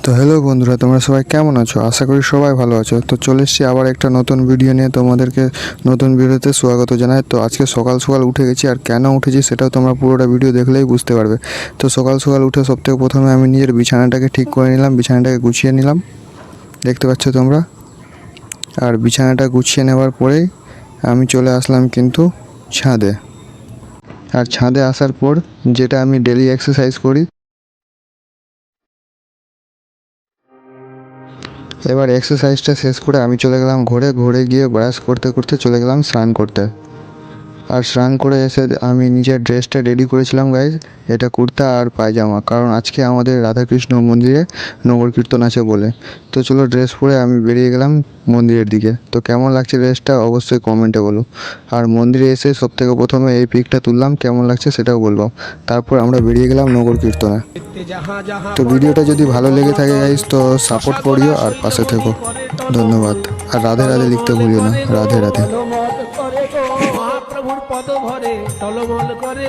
তো হ্যালো বন্ধুরা, তোমরা সবাই কেমন আছো? আশা করি সবাই ভালো আছো। তো চলে এসেছি আবার একটা নতুন ভিডিও নিয়ে, তোমাদেরকে নতুন ভিডিওতে স্বাগত জানাই। তো আজকে সকাল সকাল উঠে গেছি, আর কেন উঠেছি সেটাও তোমরা পুরোটা ভিডিও দেখলেই বুঝতে পারবে। তো সকাল সকাল উঠে সবথেকে প্রথমে আমি নিজের বিছানাটাকে ঠিক করে নিলাম, বিছানাটাকে গুছিয়ে নিলাম, দেখতে পাচ্ছ তোমরা। আর বিছানাটা গুছিয়ে নেওয়ার পরেই আমি চলে আসলাম কিন্তু ছাদে। আর ছাদে আসার পর যেটা আমি ডেলি এক্সারসাইজ করি, এবার এক্সারসাইজটা শেষ করে আমি চলে গেলাম ঘরে। ঘরে গিয়ে ব্রাশ করতে করতে চলে গেলাম স্নান করতে। আর স্নান করে এসে আমি নিজের ড্রেসটা রেডি করেছিলাম গাইজ, এটা কুর্তা আর পায়জামা, কারণ আজকে আমাদের রাধাকৃষ্ণ মন্দিরে নগর কীর্তন আছে বলে। তো চলো ড্রেস পরে আমি বেরিয়ে গেলাম মন্দিরের দিকে। তো কেমন লাগছে ড্রেসটা অবশ্যই কমেন্টে বলো। আর মন্দিরে এসে সবথেকে প্রথমে এই পিকটা তুললাম, কেমন লাগছে সেটাও বলবো। তারপর আমরা বেরিয়ে গেলাম নগর কীর্তনে। তো ভিডিওটা যদি ভালো লেগে থাকে গাইজ, তো সাপোর্ট করিও আর পাশে থেকো। ধন্যবাদ। আর রাধে রাধে লিখতে ভুলিও না। রাধে রাধে। মহাপ্রভুর পদ ভরে টলমল করে।